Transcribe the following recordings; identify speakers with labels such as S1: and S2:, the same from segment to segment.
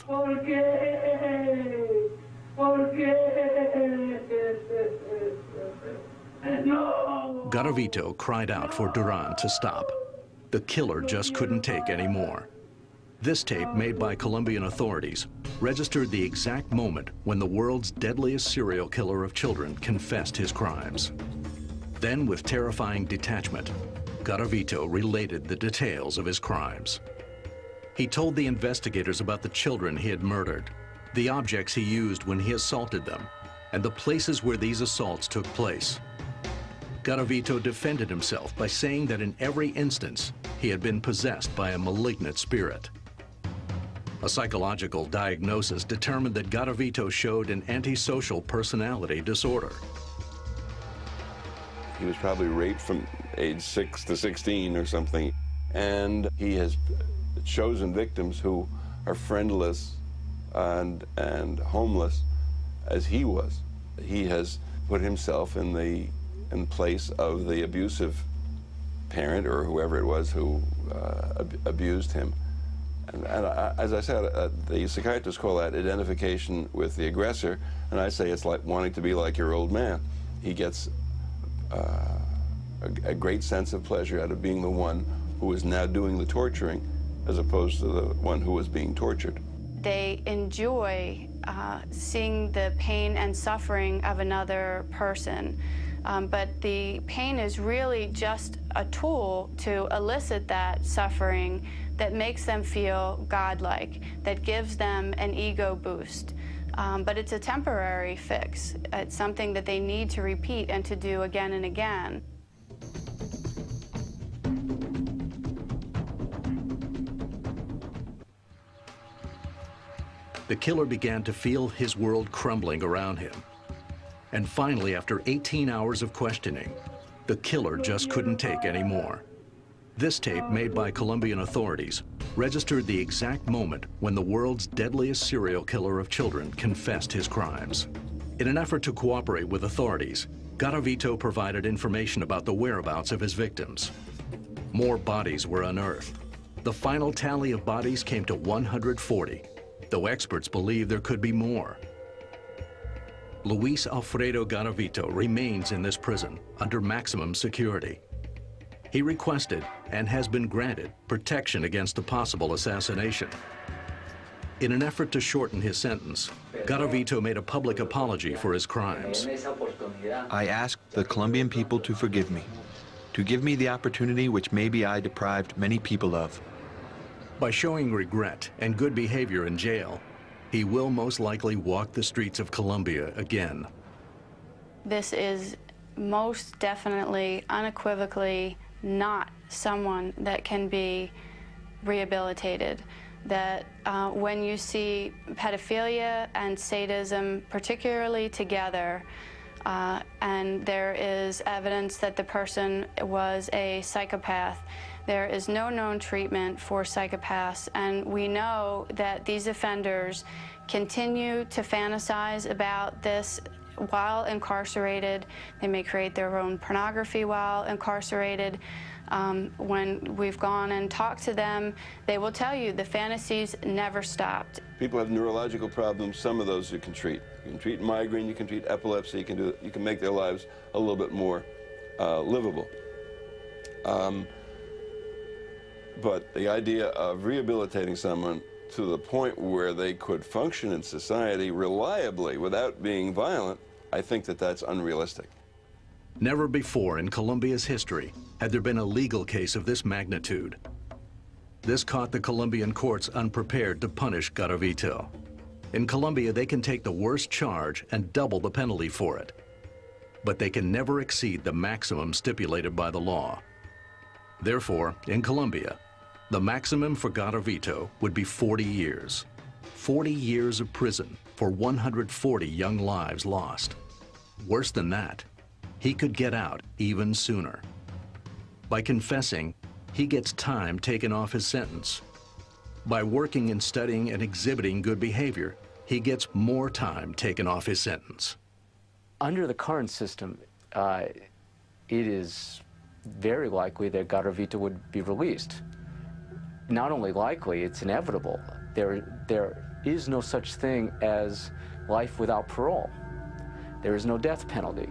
S1: mouth. Garavito cried out for Duran to stop. The killer just couldn't take any more. This tape, made by Colombian authorities, registered the exact moment when the world's deadliest serial killer of children confessed his crimes. Then, with terrifying detachment, Garavito related the details of his crimes. He told the investigators about the children he had murdered, the objects he used when he assaulted them, and the places where these assaults took place. Garavito defended himself by saying that in every instance, he had been possessed by a malignant spirit. A psychological diagnosis determined that Garavito showed an antisocial personality disorder.
S2: He was probably raped from age 6 to 16 or something, and he has chosen victims who are friendless and homeless as he was. He has put himself in place of the abusive parent or whoever it was who abused him. And as I said, the psychiatrists call that identification with the aggressor, and I say it's like wanting to be like your old man. He gets a great sense of pleasure out of being the one who is now doing the torturing, as opposed to the one who was being tortured.
S3: They enjoy seeing the pain and suffering of another person, but the pain is really just a tool to elicit that suffering that makes them feel godlike, that gives them an ego boost. But it's a temporary fix. It's something that they need to repeat and to do again and again.
S1: The killer began to feel his world crumbling around him. And finally, after 18 hours of questioning, the killer just couldn't take any more. This tape, made by Colombian authorities, registered the exact moment when the world's deadliest serial killer of children confessed his crimes. In an effort to cooperate with authorities, Garavito provided information about the whereabouts of his victims. More bodies were unearthed. The final tally of bodies came to 140, though experts believe there could be more. Luis Alfredo Garavito remains in this prison under maximum security. He requested, and has been granted, protection against a possible assassination. In an effort to shorten his sentence, Garavito made a public apology for his crimes.
S4: I ask the Colombian people to forgive me, to give me the opportunity which maybe I deprived many people of.
S1: By showing regret and good behavior in jail, he will most likely walk the streets of Colombia again.
S3: This is most definitely, unequivocally, not someone that can be rehabilitated. That when you see pedophilia and sadism particularly together, and there is evidence that the person was a psychopath, there is no known treatment for psychopaths, and we know that these offenders continue to fantasize about this while incarcerated. They may create their own pornography while incarcerated. When we've gone and talked to them, they will tell you the fantasies never stopped.
S2: People have neurological problems. Some of those you can treat. You can treat migraine, you can treat epilepsy, you can make their lives a little bit more livable. But the idea of rehabilitating someone to the point where they could function in society reliably without being violent, I think that that's unrealistic.
S1: Never before in Colombia's history had there been a legal case of this magnitude. This caught the Colombian courts unprepared to punish Garavito. In Colombia, they can take the worst charge and double the penalty for it. But they can never exceed the maximum stipulated by the law. Therefore, in Colombia, the maximum for Garavito would be 40 years. 40 years of prison for 140 young lives lost. Worse than that, he could get out even sooner. By confessing, he gets time taken off his sentence. By working and studying and exhibiting good behavior, he gets more time taken off his sentence.
S5: Under the current system, it is very likely that Garavito would be released. Not only likely, it's inevitable. There is no such thing as life without parole. There is no death penalty.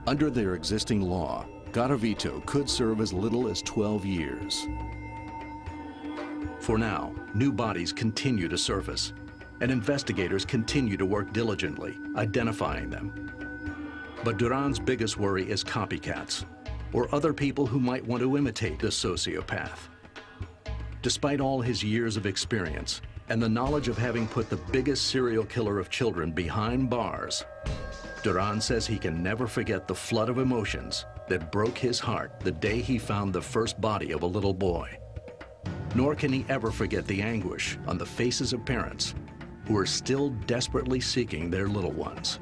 S1: Under their existing law, Garavito could serve as little as 12 years. For now, new bodies continue to surface, and investigators continue to work diligently, identifying them. But Duran's biggest worry is copycats, or other people who might want to imitate the sociopath. Despite all his years of experience and the knowledge of having put the biggest serial killer of children behind bars, Duran says he can never forget the flood of emotions that broke his heart the day he found the first body of a little boy. Nor can he ever forget the anguish on the faces of parents who are still desperately seeking their little ones.